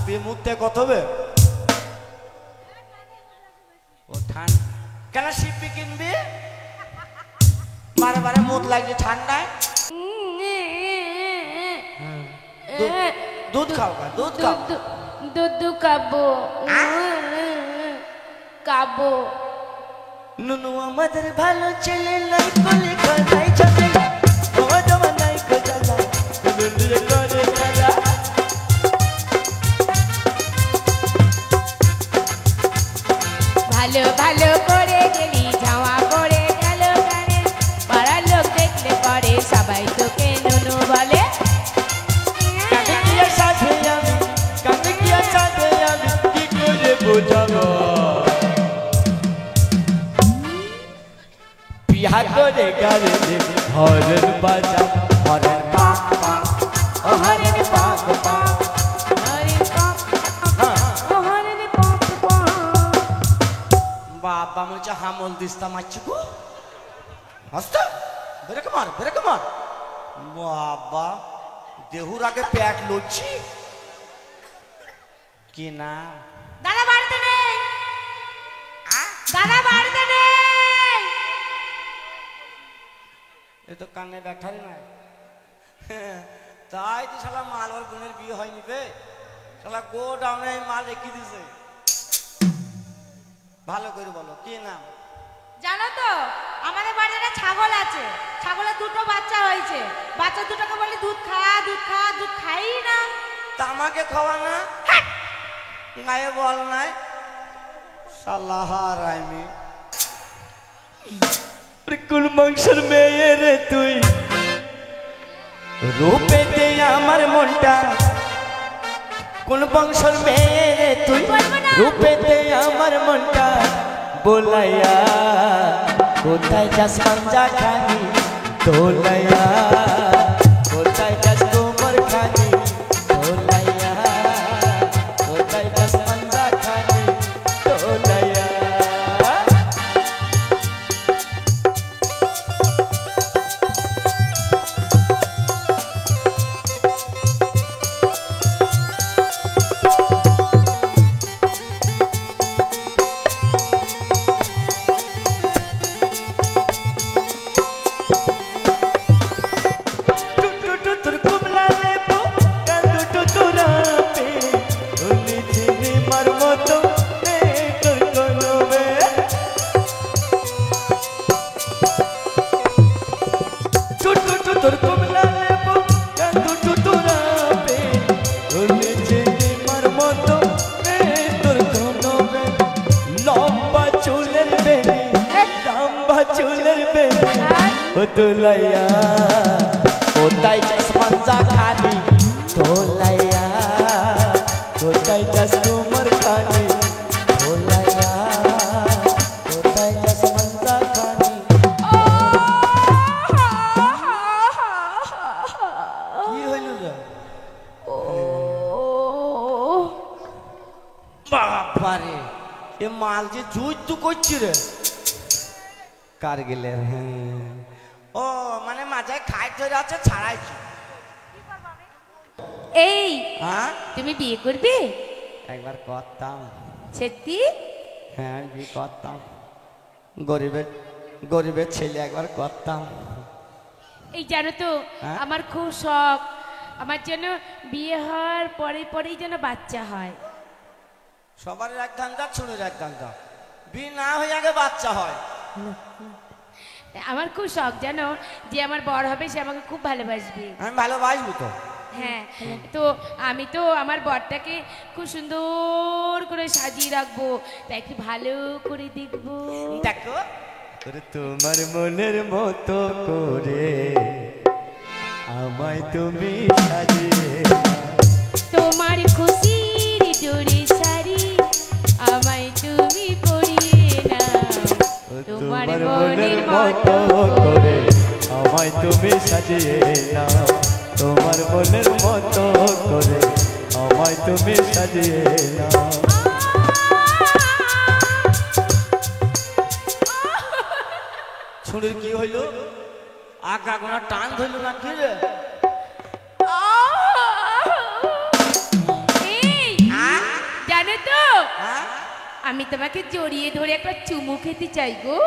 বিয়ে মুহূর্তে কত হবে ও ঠান কেন শিপি কিনবি বারে বারে মুখ লাগছে ঠান্ডায় দুধ খাও দুধ খাও দুধ খাবো খাবো নুনু আমাদের ভালো ছেলে লাই বলে খাই চলে ও জমা নাই খোঁজা নুনু করে খেলা ভালো ভালো করে গেলি ঝাওয়া করে গেল গানে পাড়ার লোক দেখলে পরে সবাই তোকে নুনু বলে কাকে কি সাথে আমি কি করে বোঝাবো বিয়া করে গেলে হরেন বাজা হরেন পাক পাক ও হরেন পাক পাক বাবা মুঝে হামল দিস্তা মারছি গো হাসতা ব্রেক মার বাবা দেহুর আগে প্যাট লড়ছি কি না দাদা বাড়িতে নেই দাদা বাড়িতে নেই এ তো কানে ব্যাঠারি নাই তাই তো শালা মাল ওর বোনের বিয়ে হয়নি বে শালা গো ডাউনে মাল রেখে দিছে ভালো করে বলো কি নাম জানো তো আমাদের বাড়িতে একটা ছাগল আছে ছাগলের দুটো বাচ্চা হয়েছে বাচ্চা দুটোকে বলি দুধ খা দুধ খাই না তা আমাকে খাওয়া না গায়ে বল নাই সাল্লাহার আইমি কোন বংশের মেয়ে রে তুই রূপেতে আমার মনটা কোন বংশের মেয়ে রে তুই রূপেতে আমার মনটা बोलया कोथाय जास पंजा खानी तोलया कोथाय जास कोमर खानी तोलया कोथाय जास पंजा खानी तोलया तोलया कोथाय जास पंजा खानी तोलया कोथाय जास कोमर खानी तोलया कोथाय जास पंजा खानी কি হইল রে বাবা রে এ মাল যে যুদ্ধ করছি রে কারগিলের হ্যাঁ ও মানে মাঝে খাই ধরে আছে ছাড়াইছি এই হ্যাঁ তুমি বিয়ে করবে একবার করতাম সত্যি হ্যাঁ বিয়ে করতাম গরিবের ছেলে একবার করতাম এই জানো তো হ্যাঁ? আমার খুব শখ আমার যেন বিয়ে হওয়ার পরেই যেন বাচ্চা হয় সবার এক ধান্দা ছোড়ের এক ধান্দা বিয়ে না হয়ে আগে বাচ্চা হয় আমার খুব শখ জানো যে আমার বর হবে সে আমাকে খুব ভালোবাসবে আমি ভালোবাসবো তো হ্যাঁ তো আমি তো আমার বরটাকে খুব সুন্দর করে সাজিয়ে রাখবো তাই একটু ভালো করে দেখবো দেখো তোমার মনের মতো করে আমায় তুমি সাজিয়ে তোমার খুশির ডোরে শাড়ি আমায় তুমি পরিয়ে নাও তোমার মনের মতো করে আমায় তুমি সাজিয়ে নাও তোমার মনের মতো করে আমায় তুমি সাজিয়ে নাও ছুরির কি হইল আগা গোনা টান ধরল না কি রে জানো তো হ্যাঁ আমি তোমাকে জড়িয়ে ধরে একটা চুমু খেতে চাই গো।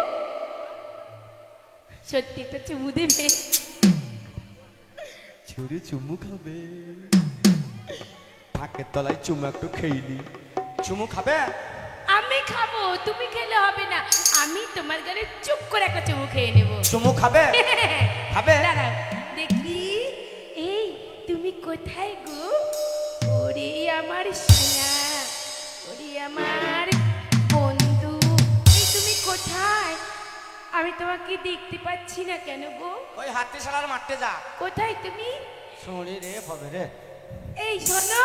সত্যি একটা চুমু দেবে? ছুরি চুমু খাবে, ফাঁকের তলায় চুমু একটু খেইলি। চুমু খাবে? আমি খাবো, তুমি খেলে হবে না। আমি তোমার গালে চুপ করে একটা চুমু খেয়ে নেবো। চুমু খাবে? খাবে? দাঁড়াও দেখি। এই তুমি কোথায় গো? ওরে আমার সোনা, ওরে আমার বন্ধু, এই তুমি কোথায়? আমি তোমাকে দেখতে পাচ্ছি না কেন গো? ওই হাতি শালার মারতে যা। কোথায় তুমি? শুনি রে হবে রে। এই শোনো,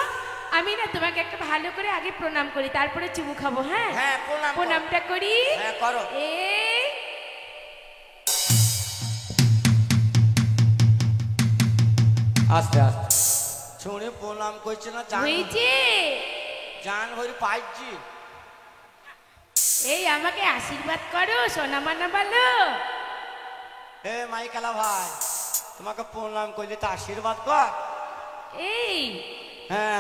আমি না তোমাকে একটা ভালো করে আগে প্রণাম করি, তারপরে চুমু খাবো। হ্যাঁ হ্যাঁ প্রণাম কর। প্রণামটা করি। হ্যাঁ করো। এই আস্তে আস্তে শুনি প্রণাম করছে না জান। হয়েছে? জান হরি পাইছি। এই আমাকে আশীর্বাদ করো সোনা মানা বলো। এ মাইকেলা ভাই, তোমাকে প্রণাম করলে তো আশীর্বাদ কর। এই হ্যাঁ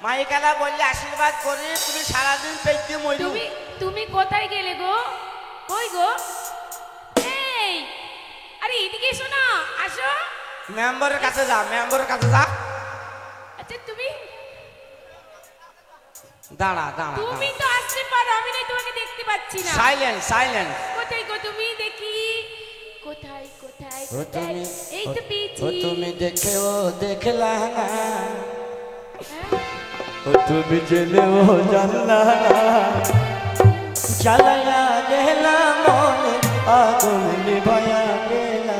মাইকেলা বললে আশীর্বাদ করি, তুমি সারাদিন পেইতে মরু। তুমি তুমি কোথায় গেলে গো? কই গো? এই আরে এদিকে এসো না, আসো। মেম্বারের কাছে যা, মেম্বারের কাছে যা। আচ্ছা তুমি দাঁড়া দাঁড়া তুমি তো আসতে পারো, আমি না তোমাকে দেখতে পাচ্ছি না। Silence silence. কোথায় গো তুমি? দেখি কোথায় কোথায় ও কোথায়? তুমি এই তো পেয়েছি। ও তুমি দেখেও দেখলা না, হ্যাঁ? ও তুমি জেনেও জানলা না, জ্বালায়া গেলা মনে আগুন নিভায়া গেলা।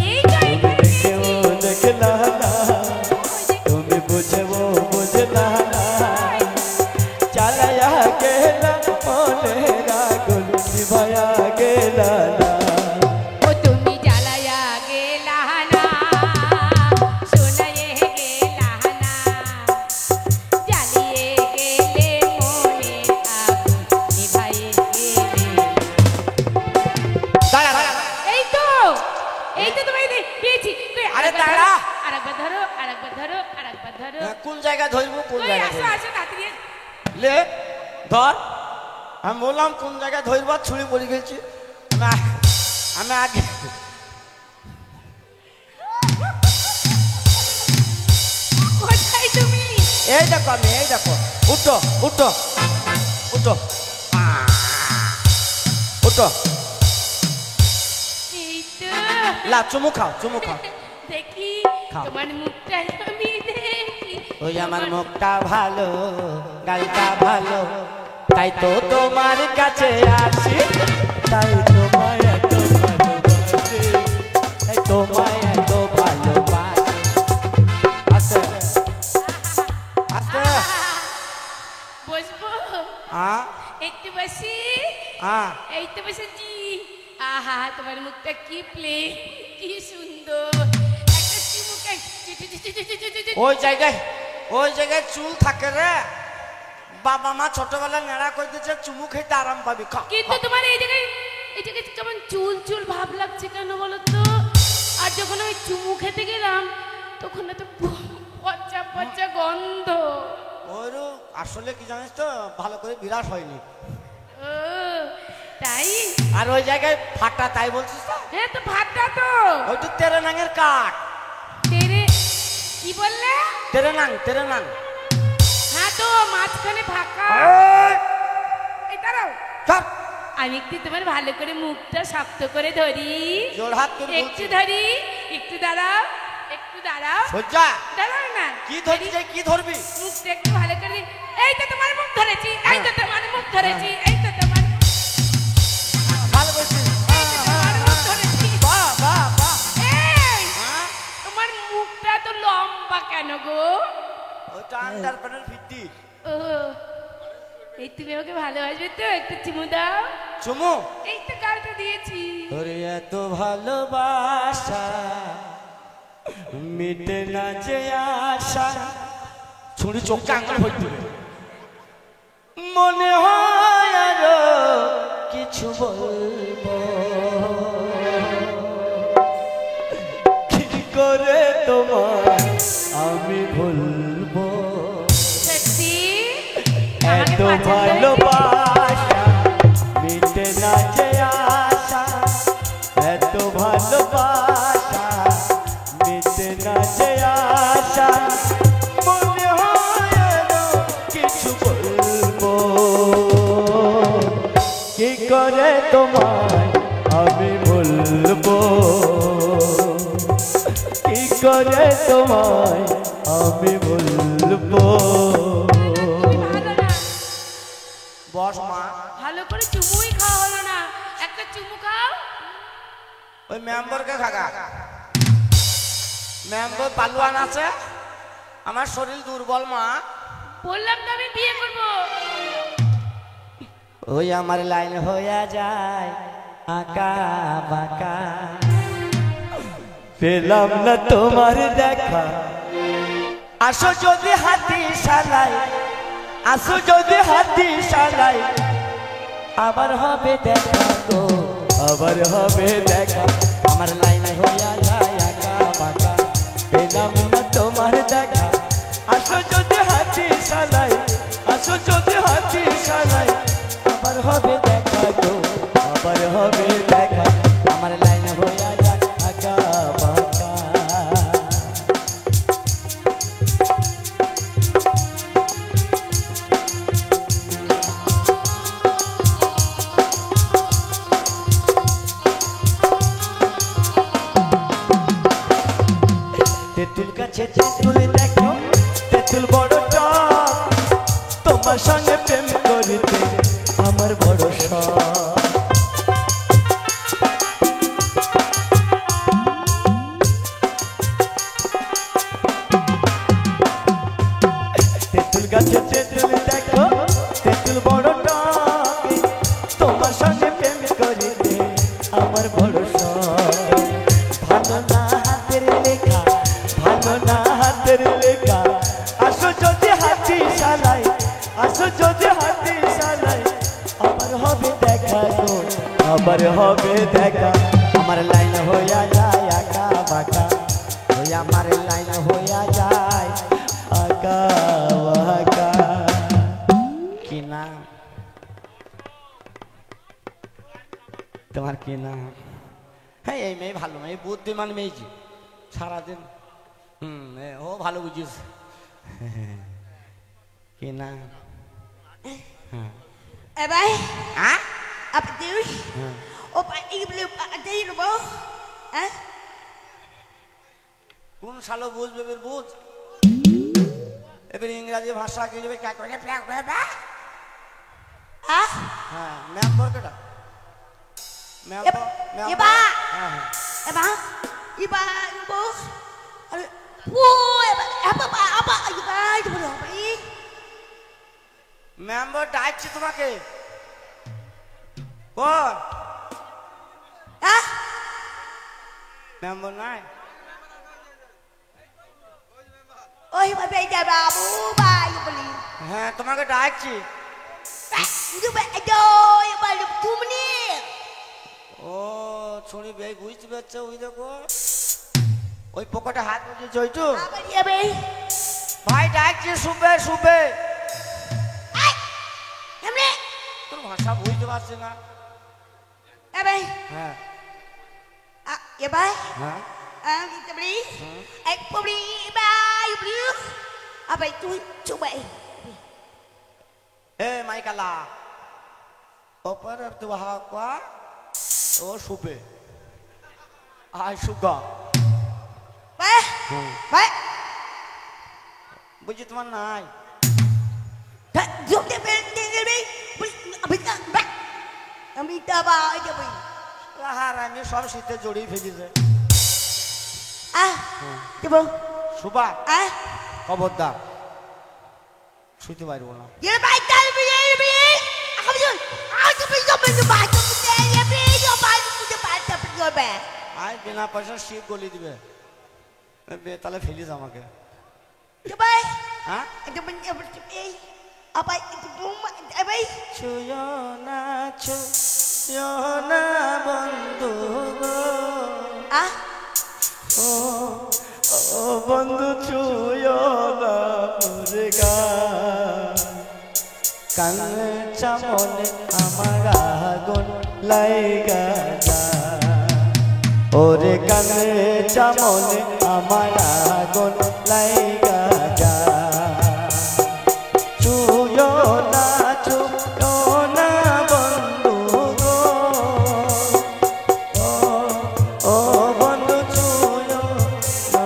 এই তো এখানে দেখেও পেয়েছি। দেখলা না, ওই যে- তুমি বুঝেও বুঝলা না, জ্বালায়া গেলা মনে আগুন নিভায়া গেলা না। ও তুমি জ্বালায়া গেলা না, শোনায়ে গেলা না, জ্বালিয়ে গেলে মনে আগুন নিভায়ে গেলে। দাঁড়া দাঁড়া। এই তো তোমায় পেয়েছি। কই, আরে আরেকবার দাঁড়া। ধরো, আরেকবার ধরো, আরেকবার ধরো, আরেকবার ধরো। কোন জায়গায় ধরবো, কোন কই, জায়গায় আসো ধরবো? আসো তাড়াতাড়ি। লে ধর। আমি বললাম কোন জায়গায় ধরবো, ছুরি পড়ে গেছি। আমি আগে কোথায় তুমি? এই দেখো, আমি এই দেখো। উঠো উঠো উঠো উঠো। এই তো লা চুমু খাও, চুমু খাও। দেখি খাও। তোমার মুখটা আমি দেখি। ওই আমার মুখটা ভালো, গালটা ভালো, তাই তো তোমার কাছে আসি, তাই তোমায় এত ভালোবাসি, তাই তোমায় এত ভালোবাসি। আস্তে আস্তে। বসবো? একটু বসি। এই তো বসেছি। আহা তোমার মুখটা কি প্লেন, কি সুন্দর। একটা চুমুকে ওই জায়গায় চুল থাকে রে। বাবা মা ছোটবেলা নেড়া করে দিচ্ছে, চুমু খেতে আরাম পাবি। খা, কিন্তু খা। তোমার এই জায়গায় কেমন চুল চুল ভাব লাগছে কেন বলো তো? আর যখন আমি চুমু খেতে গেলাম তখন তো পচা পচা গন্ধ। ওরও আসলে কি জানিস তো, ভালো করে বিরাট হয়নি। ও তাই? আর ওই জায়গায় ফাটা, তাই বলছিস তো? হ্যাঁ তো ভাতটা তো ওই তো তেরে নাঙের কাঠ। তেরে কি বললে? তেরে নাং। হ্যাঁ তো মাঝখানে ফাঁকা। এই দাঁড়াও, চল। আমি একটু তোমার ভালো করে মুখটা শক্ত করে ধরি। জোড়হাত করে একটু বলছি। ধরি, একটু দাঁড়াও, একটু দাঁড়াও। সজ্জা দাঁড়াও না, কি ধরবি, কি ধরবি? মুখটা একটু ভালো করে। এই তো তোমার মুখ ধরেছি, এই তো তোমার মুখ ধরেছি, এই তো তোমার ভালো বলছিস। তোমার মুখ ধরেছি। বাহ বাহ বাহ। এই হ্যাঁ? তোমার মুখটা তো লম্বা কেন গো? ওটা আন্ডার প্যান্টের ফিটি। ও এই তুমি আমাকে ভালোবাসবে তো? একটু চুমু দাও। চুমু। এই তো গালটা দিয়েছি। তোর এত ভালোবাসা মিটে না যে আশা। ছুরি চোখটা আঙুল হইতে মনে হয় আরো কিছু বলবো, কি করে তোমার আমি ভুলবো। সত্যি? ভালোবাসা মিটে না যে আশা, এত ভালোবাসা মিটে না যে আশা, মনে হয় আরো কিছু বলবো, কি করে তোমায় আমি বলবো, কি করে তোমায় আমি বলবো। বস মা, ভালো করে চুমুই খাওয়া হলো না, একটা চুমু খাও। ওই মেম্বারকে খাগা, মেম্বার পালুয়ান আছে, আমার শরীর দুর্বল মা। বললাম তো আমি বিয়ে করব। ওই আমার লাইন হইয়া যায় আঁকা বাঁকা, পেলাম না তোমার দেখা, আসো যদি হাতি শালাই, আসো যদি হাতি শালাই, আবার হবে দেখা গো, আবার হবে দেখা, আমার লাইন হইয়া যায় আঁকা বাঁকা, পেলাম না তোমার দেখা, আসো যদি হাতি শালাই, আসো যদি হাতি শালাই, আবার হবে দেখা গো, আবার হবে দেখা, আমার লাইন হইয়া যায় আঁকা বাঁকা। তেঁতুল গাছে তেঁতুল দেখো, তেঁতুল বড় টক, তোমার সঙ্গে প্রেম করিতে আমার বড় শখ। তেঁতুল গাছে তেঁতুল দেখো, তেঁতুল বড় টক, তোমার সঙ্গে প্রেম করিতে আমার বড় শখ। ভালো না হাতের লেখা, ভালো না হাতের লেখা, আসো যদি হাতি শালাই, আসো যদি হাতি শালাই, আবার হবে দেখা গো, আবার হবে দেখা, আমার লাইন হইয়া যায় আঁকা বাঁকা, ওই আমার লাইন হইয়া যায় আঁকা বাঁকা। কি নাম তোমার, কি নাম? হ্যাঁ এই মেয়ে ভালো মেয়ে, বুদ্ধিমান মেয়েছি, সারাদিন ও ভালো বুঝিস। কি না এবাই হ্যাঁ আপনি দিস ও এই বলে দেই রব হ্যাঁ, কোন সালো বুঝবে বের বুঝ, এবার ইংরাজি ভাষা কি যাবে কা করে হ্যাঁ হ্যাঁ মেম্বার কেটা মেম্বার এবা হ্যাঁ এবা ইবা ইবো আরে ও এবা আপা আপা ইবা ইবো ভাই মেম্বার ডাকছে তোমাকে, কোন হ্যাঁ মেম্বার নাই, ওই ভাবে যাবা বাবা ইবলি হ্যাঁ তোমাকে ডাকছি। ইদু বে দো ইবা তুমি ও ছুরি বে বুঝতে পারছো, ওই দেখো ওই পকেটে হাত বুঝেছে ওইটু, আবার যাবে ভাই ডাকছে শুবে শুবে, আই এমনে তোর ভাষা বুঝতে পারছে না। এবাই হ্যাঁ এবাই হ্যাঁ আমি তবলি এক পবলি ইবা ইবলি আবাই তুই চুবাই এ মাইকালা ওপর তু হাওয়া ও শুবে আই সুগা বাই বাই বুঝি তোমার নাই, জুম দে বে দে আমি তা বাই আমি তা বাই যাবি রাহার আমি সব শীতে জড়িয়ে ফেলেছে। দেব সুবা খবরদার শুইতে পারবো না, ये भाई चल भी अब जो आज भी जो मैं बात करते हैं ये भी जो बात मुझे बात कर जो बे আই বিনা পয়সা শিব গলি দিবে, তাহলে ফেলিস আমাকে। जो भाई হ্যাঁ जो मैं ये अब आई जो बुम भाई ছুঁয়ো না ছুঁয়ো না বন্ধু গো, ও ও বন্ধু ছুঁয়ো না মোরে গা, কাঞ্চা মনে আমার আগুন লাইগা যা ওরে কাঞ্চা মনে আমার আগুন লাইগা যা চুয়ো না বন্ধু গো ও বন্ধু চুয়ো না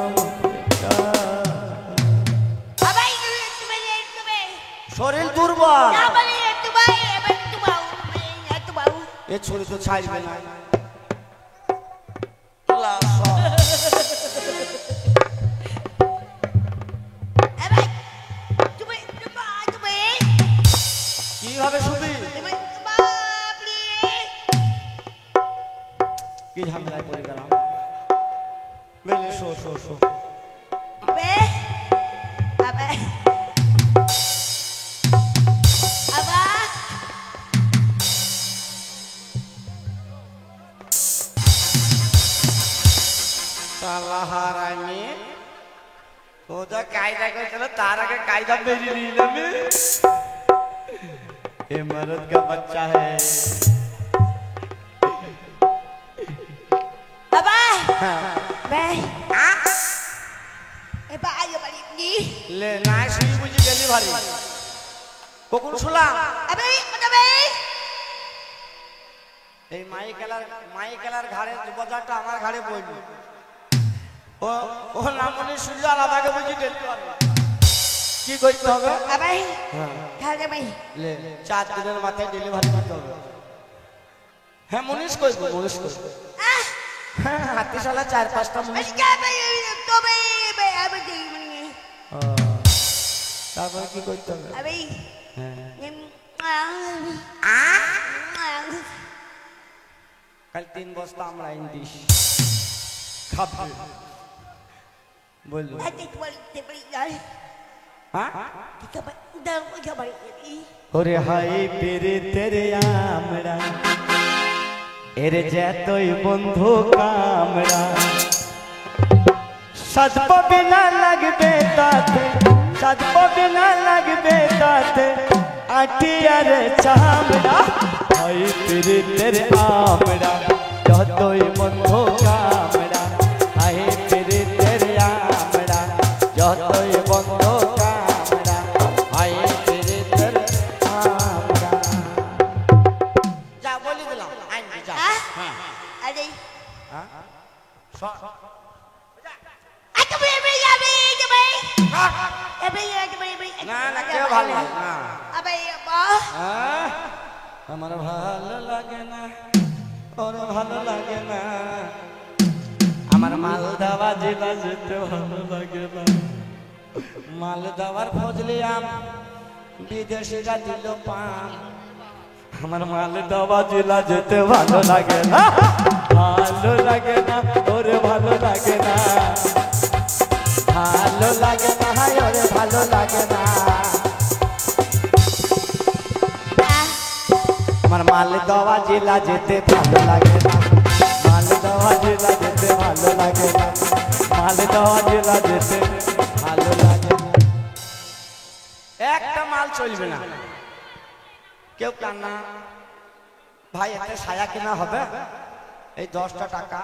আবাই তুমি শরীর দুর্বল না বলে তুমি এবার তুমি এ ছুরি তো ছাড়বে না আবাই তুমি তুমি কিভাবে শুবি তুমি বাবলি কি ঝামেলায় পড়ে গেলাম বেলে শো শো শো বে আবাই আবা সালা হারামি ও তো কায়দা করেছিল তার আগে কায়দা বেরিয়ে নিলাম ये मर्द का बच्चा है আবা বে এবার আয় বাড়ি নি ले ना শুই বুঝি ডেলিভারি কখন শুলাম আবাই আবাই এই মাইকেলার ঘাড়ে বাজারটা আমার ঘাড়ে বইল ও ও নামনি শুনলে আলাদাকে বুঝি ডেলিভারি কি করতে হবে আবাই হ্যাঁ খাবে ভাই ले 4 দিনের মাথায় ডেলিভারি করতে হবে হ্যাঁ মনীষ কইবো আহ হ্যাঁ হাতে শালা 4-5টা মনীষ আজকে ভাই তবে ভাই আবাই মানে তারপর কি করতে হবে আবাই কাল 3 বস্তা আমরা ইন্ডিশ খাবে বললো হ্যাঁ ওরে হাই পেরে তেরে আমরা এর যেতই বন্ধু কামরা সাজবে না লাগবে তাতে সাজবে না লাগবে তাতে আটিয়ার চামড়া হাই পেরে তেরে আমরা যতই বন্ধু কামরা হাই পেরে তেরে আমরা যতই বন্ধু কামরা হাই পেরে তেরে আমরা যা বলি দিলাম আইন যা হ্যাঁ আরে হ্যাঁ না না কেউ ভালো না আমার ভালো লাগে না ওর ভালো লাগে না আমার মালদা বাজে বাজতে ভালো লাগে না মালদাবার ফজলি আম বিদেশিরা দিল পাম আমার মালদা বাজে যেতে ভালো লাগে না ভালো লাগে না ওরে ভালো লাগে না ভালো লাগে না ওরে ভালো লাগে না আমার মালদা জেলা যেতে ভালো লাগে না মালদা জেলা যেতে ভালো লাগে না মালদা জেলা যেতে ভালো লাগে না একটা মাল চলবে না কেউ কান্না ভাই একটা সায়া কেনা হবে এই 10টা টাকা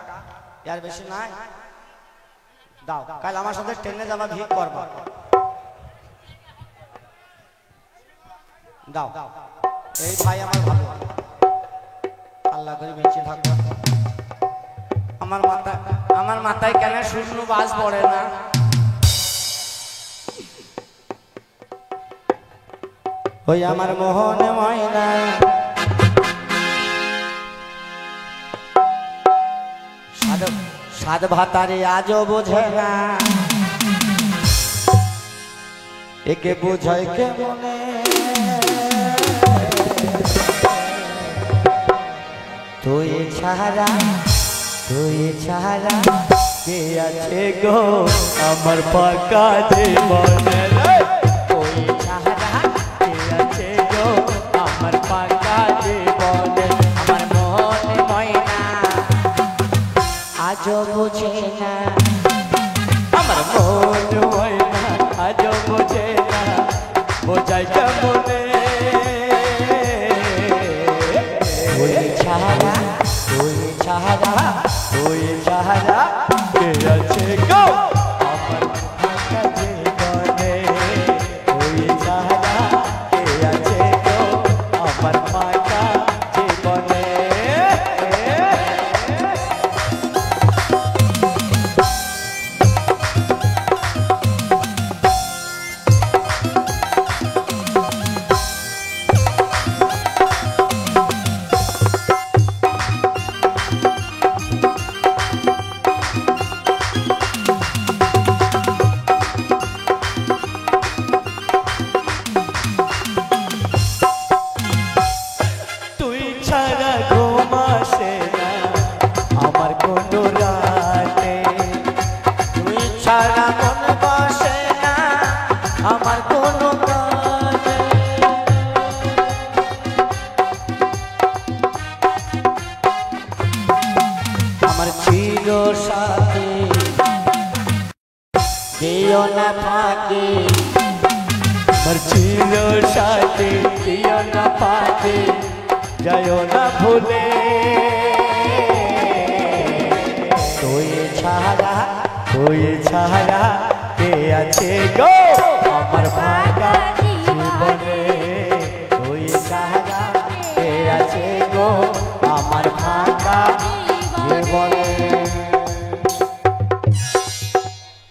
এর বেশি নাই দাও কাল আমার সাথে ট্রেনে যাবা ভিড় করবা দাও এই ভাই আমার ভালো আল্লাহ করে বেঁচে থাকবো আমার মাথায় কেন শূন্য বাস পড়ে না ওই আমার মোহনে ময়না সাদ ভাতারে আজও বোঝে না একে বোঝায় কে মনে তুই ছাড়া কে আছে গো আমার পাকা জীবনে তুই ছাড়া কে আছে গো আমার পাকা জীবনে আমার মনে ময়না আজও বোঝে না আমার মনে ময়না আজও বোঝে না বোঝাই কেমনে তুই ছাড়া কে আছে গো আমার ফাঁকা জীবনে তুই ছাড়া কে আছে গো আমার ফাঁকা জীবনে তুই ছাড়া ঘুম আসে না আমার কোনো রাতে তুই ছাড়া মন বসে না আমার কোনো কাজে আমার ছিল সাথে দিও না ফাঁকে আমার ছিল সাথে দিও না ফাঁকে যায়ও না ভুলে তুই ছাড়া কে আছে গো আমার ফাঁকা জীবনে তুই ছাড়া কে আছে গো আমার ফাঁকা জীবনে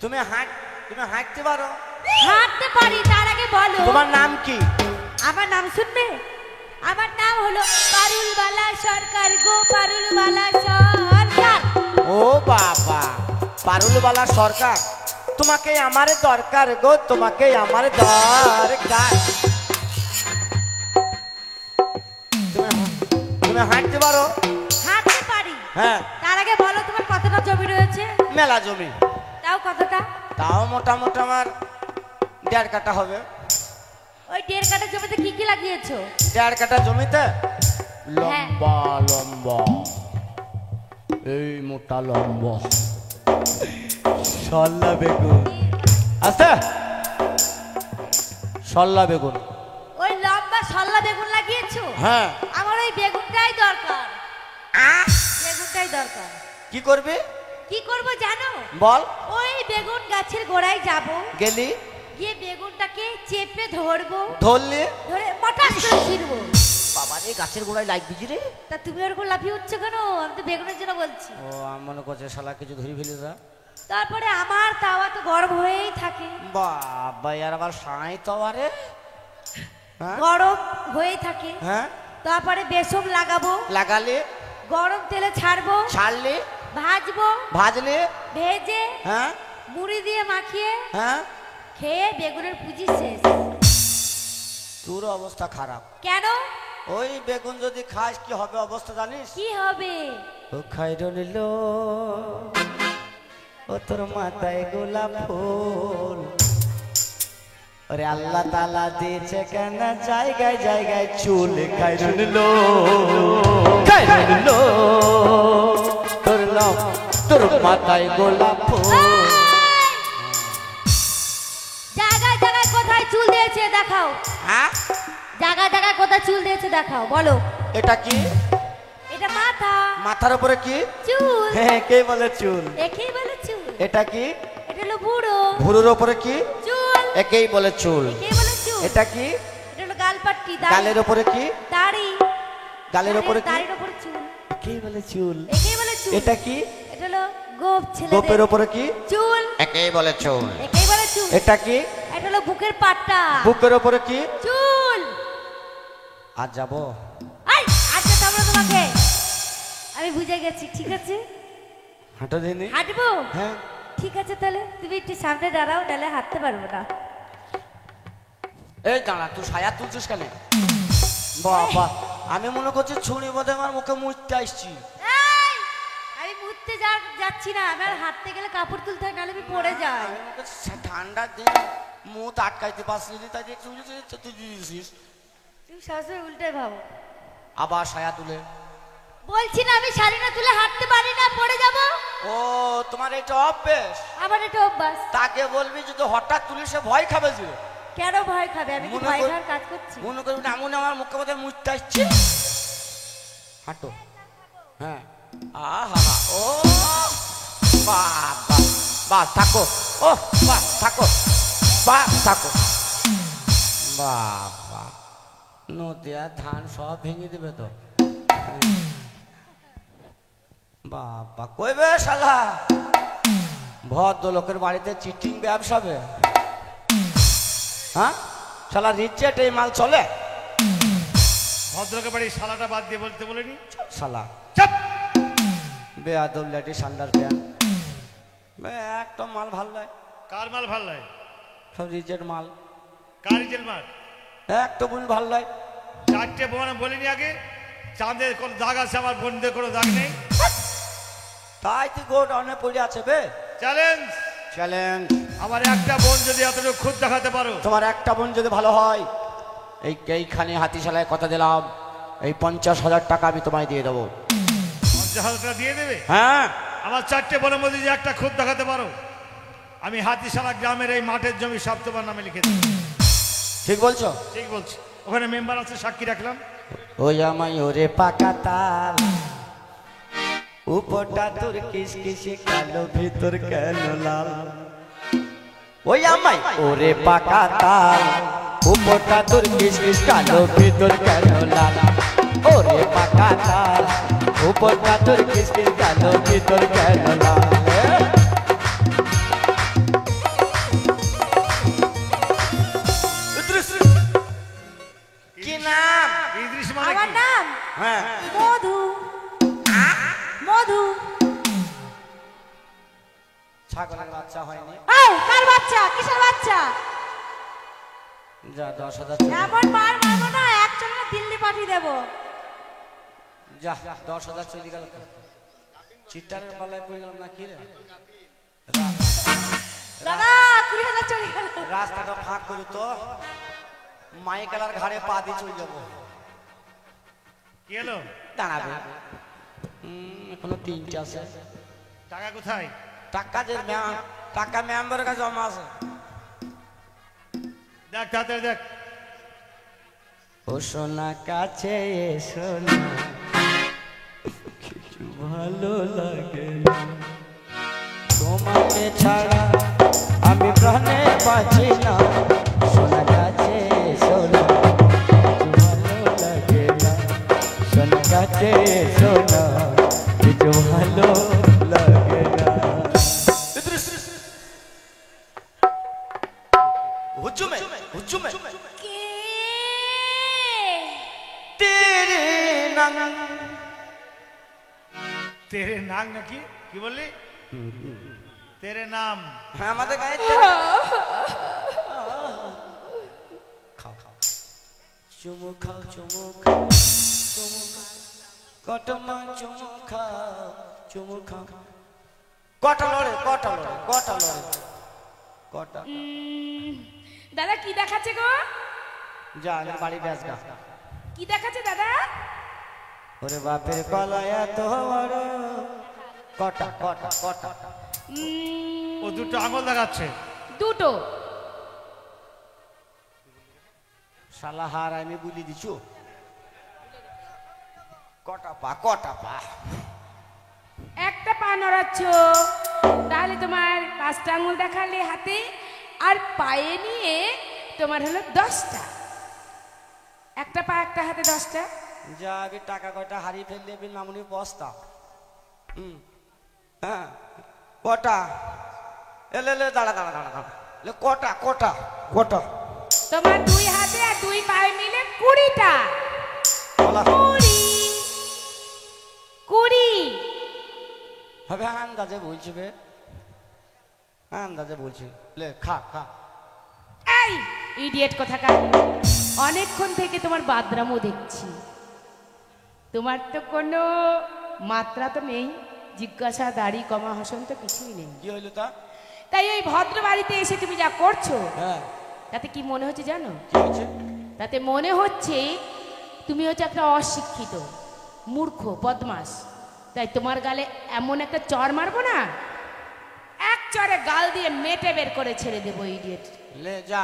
তুমি হাঁটতে পারো হাঁটতে পারি, তার আগে বলো তোমার নাম কি আমার নাম শুনবে? আমার নাম হলো পারুলবালা সরকার গো, পারুলবালা সরকার। ও বাবা পারুলবালা সরকার, তোমাকে আমার দরকার গো, তোমাকে আমার দরকার। তুমি হাঁটতে পারো? হাঁটতে পারি। হ্যাঁ। তার আগে বলো তোমার কতটা জমি রয়েছে? মেলা জমি। তাও কতটা? তাও মোটামুটি আমার 1.5 কাঠা হবে। ওই 1.5 কাঠা জমিতে কি কি লাগিয়েছো? 1.5 কাঠা জমিতে লম্বা লম্বা এই মোটা লম্বা সল্লা বেগুন আছে, সল্লা বেগুন। ওই লম্বা সল্লা বেগুন লাগিয়েছো? হ্যাঁ। আমার ওই বেগুনটাই দরকার। বেগুনটাই দরকার। কি করবে? কি করব জানো? বল। ওই বেগুন গাছের গোড়ায় যাব, গেলি গিয়ে বেগুনটাকে চেপে ধরবো, ধরলি ধরে পটাশ করে ছিড়বো। বাবা রে গাছের গোড়ায় লাগ বিজি রে। তা তুমি ওরকম লাফিয়ে উঠছো কেন? আমি তো বেগুনের জন্য বলছি। ও আমি মনে করছে শালা কিছু ধরে ফেলি রা। তারপরে আমার তাওয়া তো গরম হয়েই থাকে। বাবা আর আবার সাঁই তো আরে হ্যাঁ গরম হয়েই থাকে। হ্যাঁ। তারপরে বেসন লাগাবো, লাগালে গরম তেলে ছাড়বো, ছাড়লে ভাজবো, ভাজলে ভেজে হ্যাঁ মুড়ি দিয়ে মাখিয়ে হ্যাঁ খেয়ে বেগুনের পুঁজি শেষ। তোর অবস্থা খারাপ। কেন? ওই বেগুন যদি খাস কি হবে অবস্থা জানিস? কি হবে? ও খাইরো নিল ও তোর মাথায় গোলাপ ফুল, ওরে আল্লাহ তাআলা দিয়েছে কেন জায়গায় জায়গায় চুল। খাইরো নিল তোর মাথায় গোলাপ ফুল। জায়গায় জায়গায় কোথায় চুল দিয়েছে দেখাও। হ্যাঁ জায়গায় জায়গায় কোথায় চুল দিয়েছে দেখাও, বলো। এটা কি? এটা মাথা। মাথার উপরে কি? চুল। হ্যাঁ কে বলে চুল? একেই বলে চুল। এটা কি? এটা হলো বুড়ো। ভুরুর উপরে কি? চুল। একেই বলে চুল। একেই বলে চুল। এটা কি? এটা হলো গালপাট্টি। গালের উপরে কি? দাড়ি। গালের উপরে কি? দাড়ির উপরে চুল। একেই বলে চুল। একেই বলে চুল। এটা কি? এটা হলো গোপ ছেলে। গোপের উপরে কি? চুল। একেই বলে চুল। একেই বলে চুল। এটা কি? এটা হলো বুকের পাট্টা। বুকের উপরে কি? চুল। আজ যাবো। আই আজকে তোমরা তোমাকে আমি বুঝে গেছি, ঠিক আছে? হাঁটো দিনি। হাঁটবো? হ্যাঁ ঠিক আছে, তাহলে তুমি একটু সামনে দাঁড়াও, নাহলে হাঁটতে পারবো না। এই দাঁড়া, তুই সায়া তুলছিস কেন? বাবা আমি মনে করছি ছুরি বোধে আমার মুখে মুছতে আসছি। এই, আমি মুততে যাচ্ছি না, আমি আর হাঁটতে গেলে কাপড় তুলতে হয়, নাহলে আমি পড়ে যাই। আমি মনে করছি ঠান্ডার দিন মুখ আটকাইতে পারছিস তাই তুই দিয়েছিস। তুমি সবসময় উল্টে ভাবো। আবার সায়া তুলে বলছি না আমি শাড়ি না তুলে হাঁটতে পারি না, পড়ে যাব। ও তোমার এটা অভ্যেস। আমার এটা অভ্যাস। তাকে বলবি যদি হঠাৎ তুলে সে ভয় খাবে যে। কেন ভয় খাবে? আমি কি ভয় খাওয়ার কাজ করছি? মনে করবি এমন আমার মুখে বোধহয় মুছতে আসছে। হাঁটো। হ্যাঁ আহা ও বাহ বাহ বাহ থাকো ও বাহ থাকো বাহ থাকো বাবা নদিয়া ধান সব ভেঙে দেবে তো বাবা কইবে শালা ভদ্রলোকের বাড়িতে চিটিং ব্যবসা হবে হ্যাঁ শালা রিচেট এই মাল চলে ভদ্রকে বাড়ি শালাটা বাদ দিয়ে বলতে বলিনি শালা চাপ বেয়াদব লাটি সান্ডার প্যান একটা মাল ভাল নয় কার মাল ভাল লাগে সব রিচেট মাল কার জেল মার একটা বুল ভাল নয় চারটে বোন বলিনি আগে চাঁদের কোনো দাগ আছে আমার বোনদের কোনো দাগ নেই তাই তুই গোডাউনে পড়ে আছে বে চ্যালেঞ্জ চ্যালেঞ্জ আমার একটা বোন যদি এতটুকু খুদ দেখাতে পারো তোমার একটা বোন যদি ভালো হয় এইখানে হাতিশালায় কথা দিলাম এই 50,000 টাকা আমি তোমায় দিয়ে দেবো 50,000 টাকা দিয়ে দেবে হ্যাঁ আমার চারটে বোনের মধ্যে যে একটা খুদ দেখাতে পারো আমি হাতিশালা গ্রামের এই মাঠের জমি সব তোমার নামে লিখে দেবো ঠিক বলছো ঠিক বলছি ওখানে মেম্বার আছে সাক্ষী রাখলাম ওই আমায় ওরে পাকা তাল উপরটা তোর কিসকিসে কালো ভিতর কেন লাল ওই আমায় ওরে পাকা তাল উপরটা তোর কিসকিস কালো ভিতর কেন লাল ওরে পাকা তাল উপরটা তোর কিসকিস কালো ভিতর কেন লাল কি নাম ইদ্রিস মানে আমার কি? নাম হ্যাঁ মধু মধু ছাগলের বাচ্চা হয়নি এই কার বাচ্চা কিসের বাচ্চা যা 10,000 এমন মার মারবো না একজনে দিল্লি পাঠিয়ে দেবো যা 10,000 চলে গেল চিটারের পালায় পড়ে গেলাম না কি রে দাদা 20,000 চলে গেল রাস্তাটা ফাঁক করি তো মাইকেলার ঘাড়ে পা দিয়ে চলে যাবো কি এলো দাঁড়াবে এখনো 3টা আছে টাকা কোথায় টাকা যে টাকা মেম্বারের কাছে জমা আছে দেখ তাড়াতাড়ি দেখ ও সোনা কাছে এসো না কিছু ভালো লাগে না তোমাকে ছাড়া আমি প্রাণে বাঁচি না সোনা কাছে এসো না কিছু ভালো লাগে না সোনা কাছে এসো না কিছু ভালো লাগে না হুজুমে হুজুমে কে তেরে নাম তেরে নাম নাকি কি বললি তেরে নাম হ্যাঁ আমাদের গায়ে খাও খাও চুমু খাও চুমু খাও চুমু খাও কটমা চুমু খাও চুমু খাও কটা লড়ে কটা লড়ে কটা লড়ে কটা দাদা কি দেখাচ্ছে গো যা আমার বাড়ি ব্যাস গা কি দেখাচ্ছে দাদা ওরে বাপের কলায়া তো বড় কটা কটা কটা ও দুটো আঙুল দেখাচ্ছে দুটো শালা হার আমি বলি দিছু কটা পা কটা পা একটা পা নড়াচ্ছ তাহলে তোমার 5টা আঙুল দেখালে হাতে আর পায়ে নিয়ে তোমার হলো 10টা একটা পা একটা হাতে 10টা যা আমি টাকা কয়টা হারিয়ে ফেললে আমি মামুনি বস্তা হ্যাঁ কটা এলে এলে দাঁড়া দাঁড়া দাঁড়া দাঁড়া এলে কটা কটা কটা তোমার 2 হাতে আর 2 পায়ে মিলে 20টা বলা 20 হবে আন্দাজে বলছি বে আন্দাজে বলছি লে খা খা এই ইডিয়েট কোথাকার অনেকক্ষণ থেকে তোমার বাদরামও দেখছি তোমার তো কোনো মাত্রা তো নেই জিজ্ঞাসা দাড়ি কমা হাসন তো কিছুই নেই কি হইলো তা তাই ওই ভদ্র বাড়িতে এসে তুমি যা করছো হ্যাঁ তাতে কি মনে হচ্ছে জানো কি হয়েছে তাতে মনে হচ্ছে তুমি হচ্ছে একটা অশিক্ষিত মূর্খ বদমাস তাই তোমার গালে এমন একটা চড় মারবো না এক চড়ে গাল দিয়ে মেটে বের করে ছেড়ে দেবো ইডিয়েট লে যা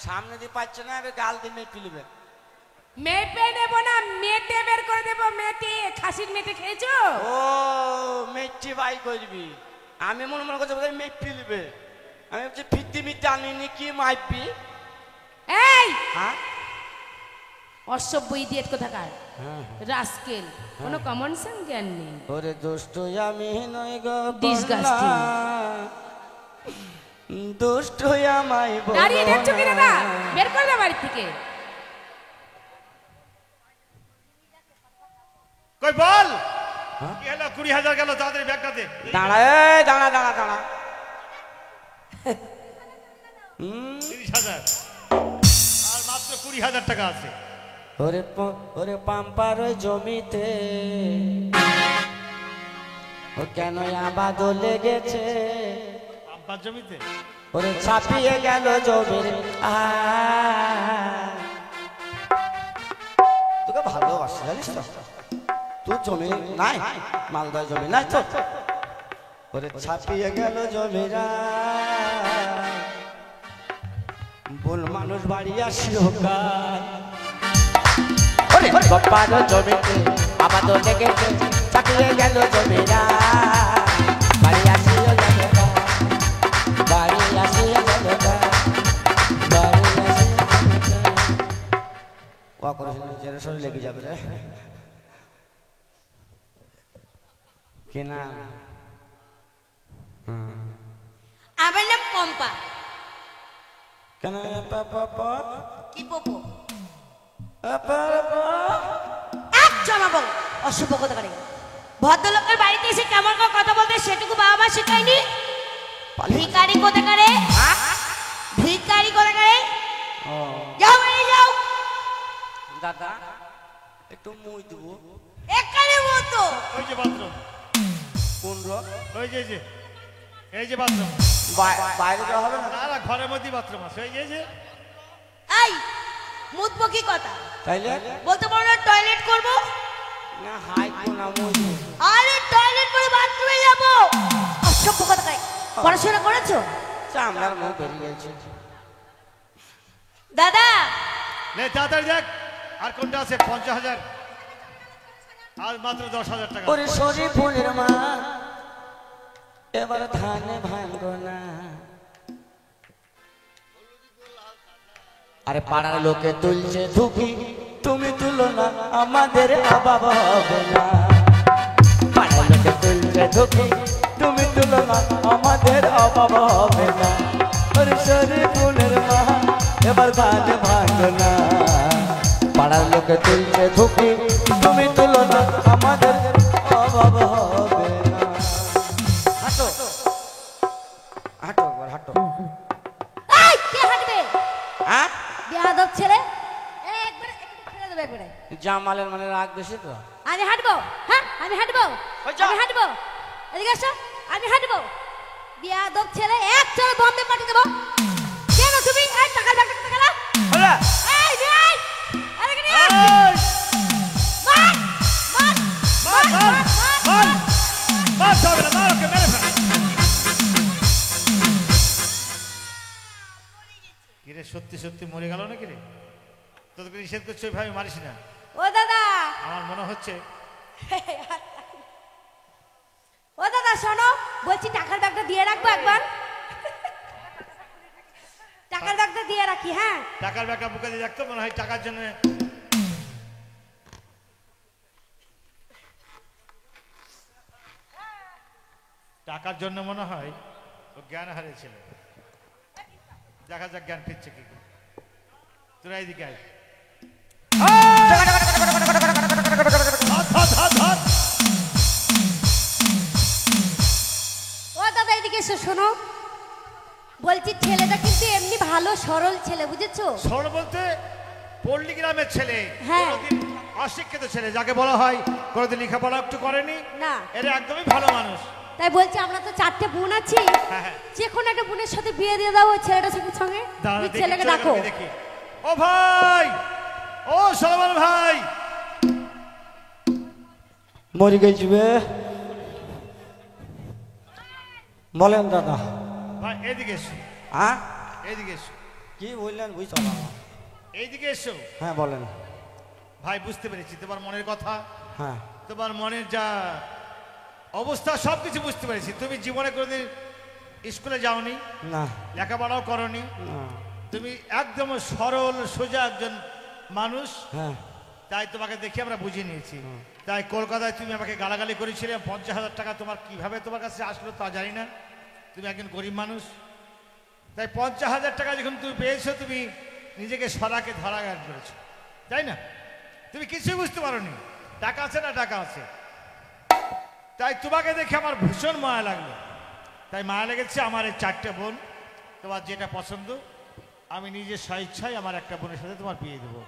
সামনে দিয়ে পাচ্ছে না এবার গাল দিয়ে মেয়ে পিলবে মেপে নেবো না, মেটে বের করে দেবো। মেটে, খাসির মেটে খেয়েছো? ও মেট্টি বাই করবি, আমি মনে করছি বোধহয় মেট্টি নিবে। আমি হচ্ছে ফিরতি মিট্টি আনিনি, কি মাইপি? এই হ্যাঁ অসভ্য ইডিয়েট কোথাকার, রাস্কেল, কোনো কমন সেন্স জ্ঞান নেই। ওরে দুষ্ট আমি নই গো Disgusting. দুষ্ট আমায় বলো দাঁড়িয়ে দেখছো কি না। দাদা? বের করে দে বাড়ি থেকে। কই বল কি হলো? 20,000 গেল, তাড়াতাড়ি ব্যাগটা দে। দাঁড়া, এই দাঁড়া দাঁড়া দাঁড়া। 30,000 আর মাত্র 20,000 টাকা আছে। ওরে পাম্পার ওই জমিতে ও কেন আবাদ লেগেছে, পাম্পার জমিতে ওরে ছাপিয়ে গেল জমির তোকে ভালোবাসি জানিস তো, তুই জমি নাই, মালদায় জমি নাই তো, ওরে ছাপিয়ে গেল জমিরা বল মানুষ বাড়ি আসিও কার। ওরে বাবার জমিতে আবাদ লেগেছে, ছাপিয়ে গেল জমিরা বাড়ি আসিও জমিরা, বাড়ি আসিও জমিরা, বাড়ি আসিও জমিরা। ও করেছিল জেনারেশন লেগে যাবে রে কিনা। আমার নাম পম্পা। কেন কি পপো? পাপা এক জমাবো অশুভ কথা করে। ভদ্রলোকের বাড়িতে এসে কেমন করে কথা বলতে সেটুকু বাবা মা শেখায়নি। ভিখারি কোথাকারে, ভিখারি কোথাকারে। ও যাও বাড়ি যাও। দাদা একটু মুই দেবো। এখানে মতো ওই যে বাথরুম, কোন রক ওই যে এই যে বাথরুম। বাইরে যাওয়া হবে না? না না, ঘরের মধ্যেই বাথরুম আছে। ওই যে এই মুতবো কি কথা তাইলে বলতে পারো না? টয়লেট করবো না, হাই কোনা মুই দেবো। আরে টয়লেট করে বাথরুমে যাবো। অসভ্য কথা কয়। পড়াশোনা করেছো চামড়ার মুখ বেরিয়ে গেছে। দাদা? লে তাড়াতাড়ি দেখ আর কোনটা আছে। 50,000 আর মাত্র 10,000 টাকা। ওরে সরি ফুলের মা এবার ধানে ভাঙবো না। আরে পাড়ার লোকে তুলছে ধুকি, তুমি তুলো না, আমাদের অভাব হবে না। পাড়ার লোকে তুলছে ধুকি, তুমি তুলো না, আমাদের অভাব হবে না। ওরে সরি ফুলের মা এবার ধানে ভাঙবো না। পাড়ার লোকে তুলছে ধুকি, তুমি তুলো না, আমাদের অভাব হবে না। হাঁটো হাঁটো একবার হাঁটো। এই কে হাঁটবে? হ্যাঁ বেয়াদব ছেলে। একবারে একটু ফেলে দেবে একবারে। জামালের মানে রাগ বেশি তো। আমি হাঁটবো? হ্যাঁ আমি হাঁটবো, ওই যা। আমি হাঁটবো। এদিকে আসো, আমি হাঁটবো। বেয়াদব ছেলে, এক চলে বম্বে পাঠিয়ে দেবো। কেন তুমি এই টাকার ব্যাগটা কোথায় গেল? হলা এই নিয়ে আয়। এদিকে নিয়ে আয়। এই, মার, মার, মার, মার, মার, মার, হবে না, মার ওকে, মেরে ফেল। কিরে সত্যি সত্যি মরে গেল নাকি রে? তোদেরকে নিষেধ করছে ওইভাবে মারিস না। ও দাদা, আমার মনে হচ্ছে ও দাদা শোনো, বলছি টাকার ব্যাগটা দিয়ে রাখবো একবার। টাকার ব্যাগটা দিয়ে রাখি। হ্যাঁ টাকার ব্যাগটা বুকে দিয়ে রাখতো, মনে হয় টাকার জন্য। টাকার জন্য মনে হয় ও জ্ঞান হারিয়েছিল। দেখা যাক জ্ঞান ফিরছে কি করে। তোরা এইদিকে আয়। ধর, ধর, ধর। ও দাদা এদিকে এসো শোনো, বলছি ছেলেটা কিন্তু এমনি ভালো সরল ছেলে, বুঝেছো? সরল বলতে পল্লী গ্রামের ছেলে, হ্যাঁ। কোনোদিন অশিক্ষিত ছেলে, যাকে বলা হয় কোনোদিন লেখাপড়া একটু করেনি। না এরা একদমই ভালো মানুষ। তাই বলছি আমরা তো 4টে বোন আছি, হ্যাঁ, হ্যাঁ। যে কোনো একটা বোনের সাথে বিয়ে দিয়ে দাও ওই ছেলেটার সঙ্গে। দাঁড়া, তুমি দেখি, ছেলেকে চলে গেল, দেখো। দেখি। ও ভাই, ও সলমান ভাই, মরে গেছি বে। বলেন দাদা। ভাই এদিকে এসো, হ্যাঁ এইদিকে এসো, কি বললেন বুঝছো না? এইদিকে এসো। হ্যাঁ বলেন। ভাই বুঝতে পেরেছি তোমার মনের কথা, হ্যাঁ তোমার মনের যা অবস্থা সব কিছু বুঝতে পেরেছি। তুমি জীবনে কোনোদিন স্কুলে যাওনি, না লেখাপড়াও করনি, না তুমি একদম সরল সোজা একজন মানুষ, হ্যাঁ তাই তোমাকে দেখে আমরা বুঝে নিয়েছি। তাই কলকাতায় তুমি আমাকে গালাগালি করেছিলে, 50,000 টাকা তোমার কিভাবে তোমার কাছে আসলো তা জানি না, তুমি একজন গরিব মানুষ। তাই 50,000 টাকা যখন তুমি পেয়েছো, তুমি নিজেকে সরাকে ধরা জ্ঞান করেছো, তাই না? তুমি কিছুই বুঝতে পারোনি টাকা আছে না টাকা আছে। তাই তোমাকে দেখে আমার ভীষণ মায়া লাগলো। তাই মায়া লেগেছে আমার এই 4টে বোন, তোমার যেটা পছন্দ আমি নিজের স্বেচ্ছায় আমার একটা বোনের সাথে তোমার বিয়ে দেবো।